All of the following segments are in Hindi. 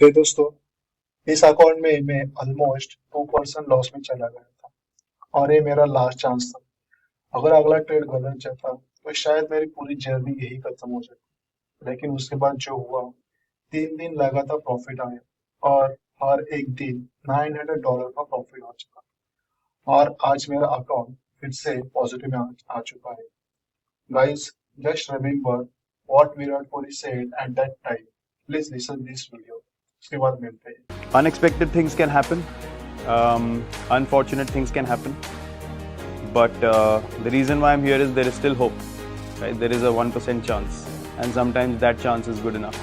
हे दोस्तों, इस अकाउंट में मैं ऑलमोस्ट 2% लॉस में चला गया था और ये मेरा लास्ट चांस था। अगर अगला ट्रेड गलत जाता तो शायद मेरी पूरी जर्नी यही खत्म हो जाती। लेकिन उसके बाद जो हुआ, 3 दिन लगातार प्रॉफिट आया और हर एक दिन $900 का प्रॉफिट आ चुका। और आज मेरा अकाउंट फिर से पॉजिटिव में आ चुका है। Guys, just remember what Virat Kohli said at that time. Please listen this video. उसके बाद मिलते हैं। Unexpected things can happen. Unfortunate things can happen. But the reason why I'm here is there is still hope. Right? There is a 1% chance, and sometimes that chance is good enough.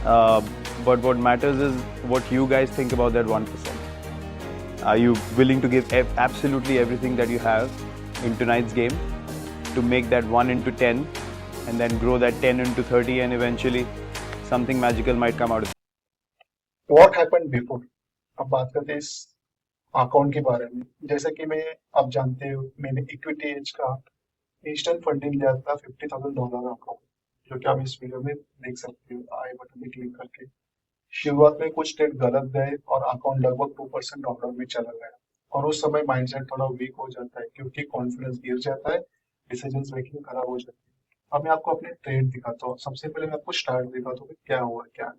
Uh, but what matters is what you guys think about that 1%. Are you willing to give absolutely everything that you have in tonight's game to make that 1 into 10 and then grow that 10 into 30 and eventually something magical might come out of it? What happened before. अब बात करते हैं इस अकाउंट के बारे में। जैसा कि मैं आप जानते हो, मैंने इक्विटी एज का इंस्टेंट फंडिंग लिया था $50,000 अकाउंट, जो कि आप इस वीडियो में देख सकते हो आई बटन में क्लिक करके। शुरुआत में कुछ ट्रेड गलत गए और अकाउंट लगभग 2% डाउन में चला गया। और उस समय माइंडसेट थोड़ा वीक हो जाता है क्योंकि कॉन्फिडेंस गिर जाता है, डिसीजन मेकिंग खराब हो जाती है। अब मैं आपको अपने ट्रेड दिखाता हूँ। सबसे पहले मैं आपको स्टार्ट दिखाता हूँ कि क्या हुआ क्या।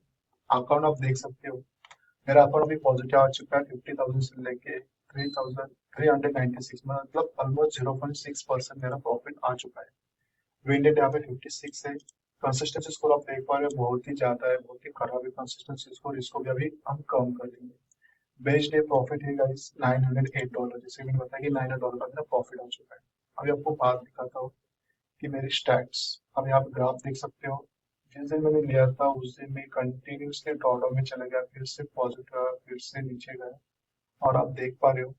अकाउंट आप देख सकते हो, मेरा अकाउंट अभी पॉजिटिव आ चुका है। 50,000 से लेके 3,396, मतलब ऑलमोस्ट 0.6% मेरा प्रॉफिट आ चुका है। विन रेट यहाँ पे 56 है। कंसिस्टेंसी स्कोर आप देख पा रहे हो, बहुत ही ज्यादा है, बहुत ही खराब है कंसिस्टेंसी स्कोर। इसको भी अभी हम कम कर देंगे। बेच डे प्रॉफिट है गाइस $908। जैसे मैंने बताया कि $900 का मेरा प्रॉफिट आ चुका है। अभी आपको बात दिखाता हूँ कि मेरे स्टैट्स। अब यहाँ पे ग्राफ देख सकते हो। जिस दिन मैंने लिया था उस दिन मैं कंटिन्यूसली ड्रॉडाउन में चला गया, फिर से पॉजिटिव आया, फिर से नीचे गया। और आप देख पा रहे हो,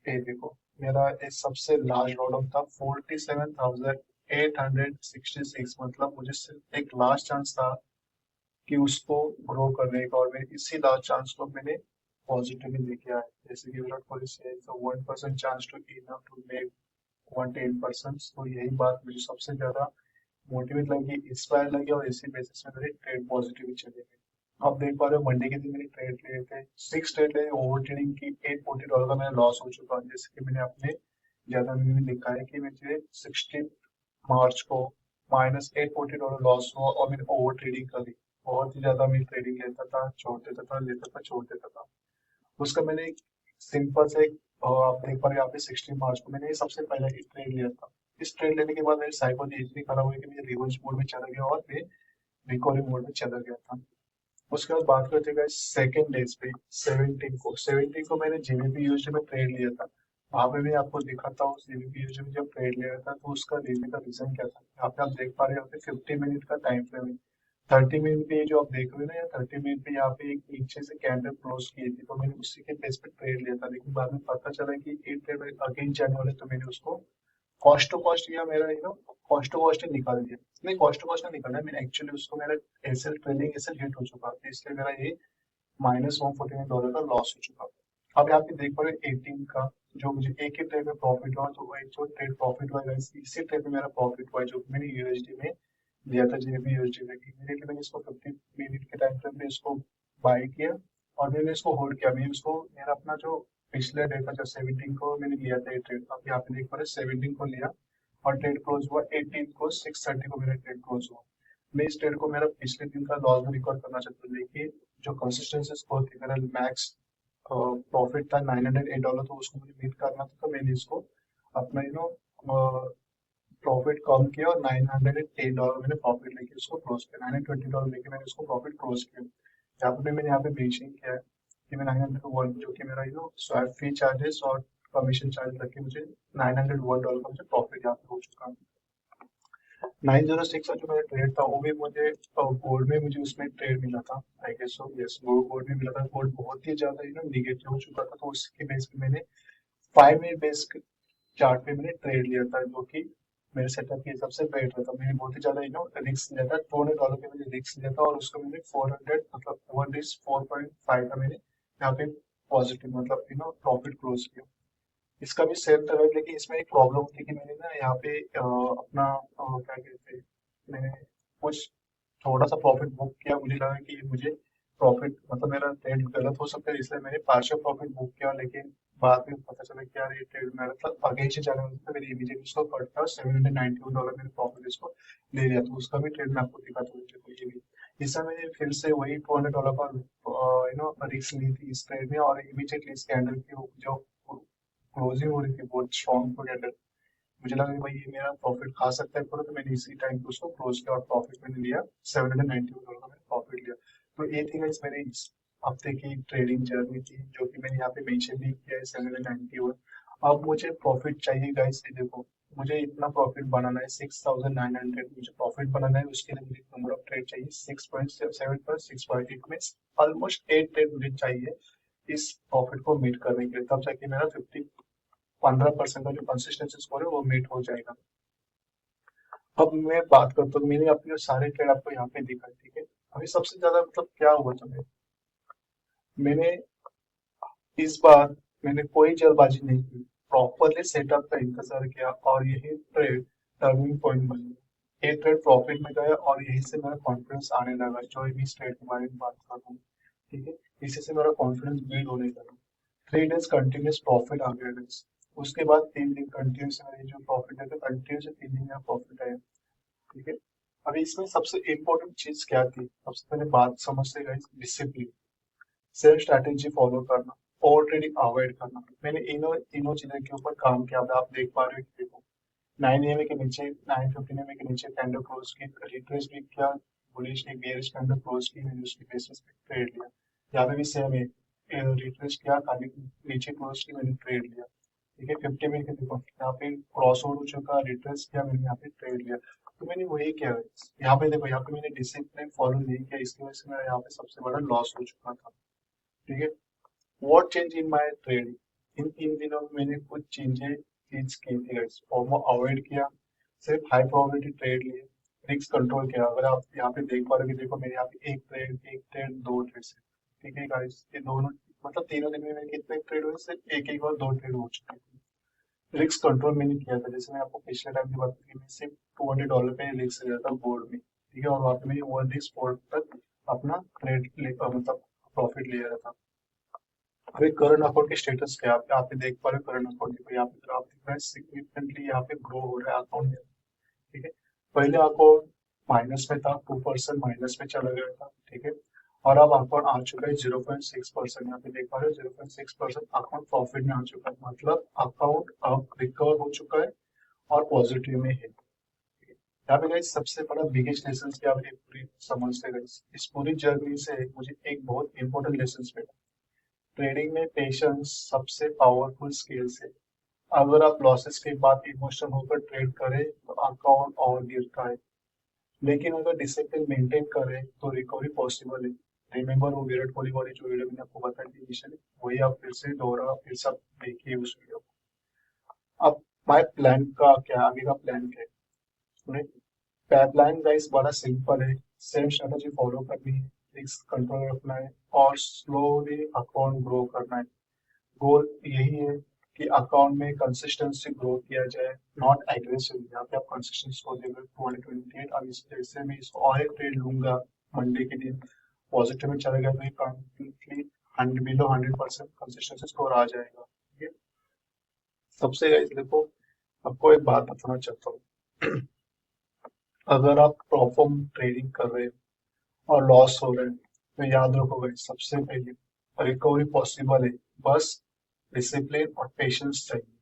ये देखो, मेरा ये सबसे लास्ट ड्रॉडाउन था 47,866। मतलब मुझे सिर्फ एक लास्ट चांस था कि उसको ग्रो करने का, और मैं इसी लास्ट चांस को मैंने पॉजिटिव में लेके आया। जैसे कि विराट कोहली से 1% chance to enough to make 110%। तो यही बात मुझे सबसे ज्यादा मोटिवेट लगी, इंस्पायर लगी, और इसी बेसिस में मेरे ट्रेड पॉजिटिव चले गए। आप देख पा रहे हो, मंडे के दिन मैंने ट्रेड लिए थे, 6 ट्रेड लिए, ओवर ट्रेडिंग की, $840 का मेरा लॉस हो चुका है। जैसे कि मैंने अपने ज्यादा में लिखा है कि मुझे 16 मार्च को -$840 लॉस हुआ और मैंने ओवर ट्रेडिंग करी। बहुत ही ज्यादा मैं ट्रेडिंग लेता था, छोड़ देता था, लेता था, छोड़ देता था। उसका मैंने एक सिंपल से आप देख पा रहे हो यहाँ पे 16 मार्च को मैंने सबसे पहले एक ट्रेड लिया था। इस ट्रेड लेने के बाद मेरी साइकोलॉजी इतनी खराब हुई कि मैं रिवर्स मोड में चला गया और मैं रिकवरी मोड में चला गया था। उसके बाद बात करते हैं सेकेंड डेज पे, 17 को मैंने जेबीपी यूएसडी में ट्रेड लिया था। वहां पे मैं आपको दिखाता हूँ जेबीपी यूएसडी में जब ट्रेड लिया था तो उसका लेने का रीजन क्या था। यहाँ पे आप देख पा रहे हो, यहाँ पे 50 मिनट का टाइम फ्रेम है। 30 मिनट पे जो आप देख रहे हो ना, या 30 मिनट पे यहाँ पे एक नीचे से कैंडल क्लोज की थी, तो मैंने उसी के बेस पे ट्रेड लिया था। लेकिन बाद में पता चला कि ये ट्रेड अगेन जाने वाले, तो मैंने उसको कॉस्ट टू कॉस्ट या मेरा कॉस्ट टू कॉस्ट निकाल दिया। नहीं, कॉस्ट टू कॉस्ट नहीं निकाला मैंने, एक्चुअली उसको मेरा एसएल ट्रेडिंग एसएल हिट हो चुका था, इसलिए मेरा ये -$149 का लॉस हो चुका था। अब यहाँ पे देख पा रहे हो 18 का, जो मुझे एक ही ट्रेड में प्रॉफिट हुआ, तो एक जो ट्रेड प्रॉफिट हुआ इसी ट्रेड में मेरा प्रॉफिट हुआ, जो मैंने यूएसडी में लिया था। जेबी यूएसडी में इमीडिएटली मैंने इसको 50 मिनट के टाइम फ्रेम में इसको बाय किया और मैंने इसको होल्ड किया। मैं उसको मेरा अपना जो पिछले डे था, जो 17 को मैंने लिया था ये ट्रेड, अब यहाँ पे देख पा रहे 17 को लिया और ट्रेड क्लोज हुआ 18 को, 6:30 को मेरा ट्रेड क्लोज हुआ। मैं इस ट्रेड को मेरा पिछले दिन का लॉस भी रिकवर करना चाहता हूँ, लेकिन जो कंसिस्टेंसी स्कोर थी, मेरा मैक्स प्रॉफिट था $908, तो उसको मुझे मीट करना था, तो मैंने इसको अपना प्रॉफिट कम किया और $908 मैंने प्रॉफिट लेके उसको क्लोज किया। $920 लेके मैंने उसको प्रॉफिट क्लोज किया। यहाँ पे मैंने यहाँ पे मेंशन किया है कि मैं 901, जो कि मेरा स्वैप फी चार्जेस और कमीशन चार्ज रख के मुझे $901 का मुझे प्रॉफिट यहाँ पे हो चुका है। 906 का जो मेरा ट्रेड था वो भी मुझे गोल्ड में मुझे उसमें ट्रेड मिला था। I guess so, yes, gold में मिला था। गोल्ड बहुत ही ज्यादा निगेटिव हो चुका था, तो उसके बेस पे मैंने 5 मिनट बेस चार्ट पे मैंने ट्रेड लिया था, जो कि मेरे सेटअप के हिसाब से बेटर था। मैंने बहुत ही ज्यादा रिस्क लिया था, $200 के मैंने रिस्क लिया था, और उसको मैंने 400, मतलब 1 4.5 का मैंने यहाँ पे पॉजिटिव, मतलब प्रॉफिट क्लोज किया। इसका भी सेम था, लेकिन इसमें एक प्रॉब्लम थी कि मैंने ना यहाँ पे अपना क्या कहते हैं, मैंने कुछ थोड़ा सा प्रॉफिट बुक किया। मुझे लगा कि ये मुझे प्रॉफिट मतलब मेरा ट्रेड गलत हो सकता है, इसलिए मैंने पार्शियल प्रॉफिट बुक किया, लेकिन बाद में पता चला कि यार ये ट्रेड मेरा मतलब अगेंस्ट ही जाने वाला था, मैंने इमीडिएटली उसको कट था, $791 मैंने प्रॉफिट इसको ले लिया। तो उसका भी ट्रेड मैं आपको दिखाता हूँ, देखो ये भी इसमें मैंने फिर से वही $200 का रिस्क ली थी इस ट्रेड में, और इमीडिएटली इस कैंडल की जो क्लोजिंग हो रही थी बहुत स्ट्रॉन्ग कैंडल, मुझे लगा कि भाई ये मेरा प्रॉफिट खा सकता है पूरा, तो मैंने इसी टाइम पे उसको क्लोज किया और प्रॉफिट मैंने लिया, $791 का मैंने प्रॉफिट लिया। तो ये थी गाइस मेरी इस हफ्ते की ट्रेडिंग जर्नी थी, जो कि मैंने यहाँ पे मेंशन भी किया है 791। अब मुझे प्रॉफिट चाहिए गाइस, ये देखो मुझे इतना प्रॉफिट बनाना है 6,900 मुझे प्रॉफिट बनाना है, उसके लिए मुझे नंबर ऑफ ट्रेड चाहिए 6.7 में ऑलमोस्ट 8 ट्रेड मुझे चाहिए इस प्रॉफिट को मीट करने के लिए, तब जाके मेरा 15% का जो कंसिस्टेंसी स्कोर है वो मीट हो जाएगा। अब मैं बात करता हूँ, मैंने अपने सारे ट्रेड आपको यहाँ पे दिखा, ठीक है। अभी सबसे ज्यादा मतलब क्या हुआ था, मैंने इस बार मैंने कोई जल्दबाजी नहीं की, प्रॉपरली सेटअप का इंतजार किया और यही ट्रेड टर्निंग पॉइंट बन गया। ये ट्रेड प्रॉफिट में गया और यहीं से मेरा कॉन्फिडेंस आने लगा, जो भी इस ट्रेड के बारे में बात कर रहा हूँ, ठीक है। इसी से मेरा कॉन्फिडेंस बिल्ड होने लगा। 3 डेज कंटिन्यूस प्रॉफिट आ गया guys। उसके बाद 3 दिन कंटिन्यूस मेरी जो प्रॉफिट है, तो कंटिन्यूस 3 दिन मेरा प्रॉफिट आया, ठीक है। अभी इसमें सबसे इम्पोर्टेंट चीज क्या थी, सबसे पहले बात समझते guys, discipline, self strategy follow करना, ओवर ट्रेडिंग अवॉइड करना। मैंने इनो तीनों चीजों के ऊपर काम किया। अब आप देख पा रहे हो कि देखो 9 AM के नीचे 9:15 के नीचे कैंडल क्लोज की, रिट्रेस भी किया, बुलिश ने बेयरिश कैंडल क्लोज की, मैंने उसकी बेसिस पे ट्रेड लिया। यहाँ पे भी सेम है, रिट्रेस किया, खाली नीचे क्लोज की, मैंने ट्रेड लिया, ठीक है। 50 मिनट के देखो यहाँ पे क्रॉस ओवर हो चुका, रिट्रेस किया, मैंने यहाँ पे ट्रेड लिया। तो मैंने वही किया है। यहाँ पे देखो, यहाँ पे मैंने डिसिप्लिन फॉलो नहीं किया, इसकी वजह से मेरा यहाँ पे सबसे बड़ा लॉस हो चुका था, ठीक है। What change in my trading, इन 3 दिनों में मैंने कुछ चीज की थी गाइस। फॉर्मो अवॉइड किया, सिर्फ हाई प्रोबेबिलिटी ट्रेड लिए, रिस्क कंट्रोल किया। अगर आप यहाँ पे देख पा रहे हो कि देखो मेरे यहाँ पे एक ट्रेड 2 ट्रेड से, ठीक है गाइस, ये दोनों मतलब तीनों दिन में मेरे कितने ट्रेड हुए, सिर्फ एक और 2 ट्रेड हो चुके थे। रिस्क कंट्रोल मैंने किया था, जैसे मैं आपको पिछले टाइम की बात की, मैं सिर्फ $200 पे रिस्क लिया था बोर्ड में, ठीक है, और वहाँ पे मैंने 1 तक अपना ट्रेड मतलब प्रॉफिट लिया था। अभी करंट अकाउंट के स्टेटस क्या है, आप देख पा रहे हो करंट अकाउंट देखो, यहाँ पे ग्राफ दिख रहा है, सिग्निफिकेंटली यहाँ पे ग्रो हो रहा है अकाउंट, ठीक है। पहले अकाउंट माइनस में था, 2% माइनस में चला गया था, ठीक है। और अब अकाउंट आ चुका है 0.6%, यहाँ पे देख पा रहे हो 0.6% अकाउंट प्रॉफिट में आ चुका है, मतलब अकाउंट अब रिकवर हो चुका है और पॉजिटिव में है। यहाँ पे गाइस सबसे बड़ा बिगेस्ट लेसन क्या आप ये पूरी समझते गए, इस पूरी जर्नी से मुझे एक बहुत इंपॉर्टेंट लेसन मिला। ट्रेडिंग में पेशेंस सबसे पावरफुल स्किल्स है। अगर आप लॉसेस के बाद इमोशनल होकर ट्रेड करें तो अकाउंट और गिरता है, लेकिन अगर डिसिप्लिन मेंटेन करें तो रिकवरी पॉसिबल है। रिमेंबर वो विराट कोहली वाली जो वीडियो मैंने आपको बताई थी इनिशियली, वही आप फिर से दोहरा, फिर से आप देखिए उस वीडियो को। अब माय प्लान का क्या, आगे का प्लान क्या है, पाइपलाइन गाइस बड़ा सिंपल है, सेम स्ट्रेटजी फॉलो करनी है, रिस्क कंट्रोल रखना है और स्लोली अकाउंट ग्रो करना है। गोल यही है कि अकाउंट में कंसिस्टेंसी ग्रो किया जाए, नॉट एग्रेसिव। यहाँ पे आप कंसिस्टेंसी को देखो 228, अब इस जैसे मैं इसको और एक ट्रेड लूंगा मंडे के दिन, पॉजिटिव में चला गया तो ये कंप्लीटली बिलो 100% कंसिस्टेंसी स्कोर आ जाएगा, ठीक है। सबसे गाइस देखो, आपको एक बात बताना चाहता हूँ, अगर आप प्रॉपर ट्रेडिंग कर रहे हो और लॉस हो रहे हैं तो याद रखो गाइस, सबसे पहले रिकवरी पॉसिबल है, बस डिसिप्लिन और पेशेंस चाहिए।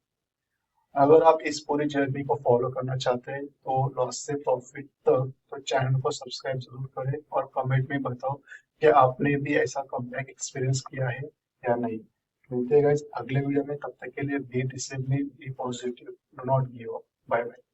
अगर आप इस पूरी जर्नी को फॉलो करना चाहते हैं तो लॉस से प्रॉफिट तक, तो चैनल को सब्सक्राइब जरूर करें और कमेंट में बताओ कि आपने भी ऐसा कमबैक एक्सपीरियंस किया है या नहीं। मिलते हैं गाइस अगले वीडियो में, तब तक के लिए be discipline, be positive, do not give up, bye bye.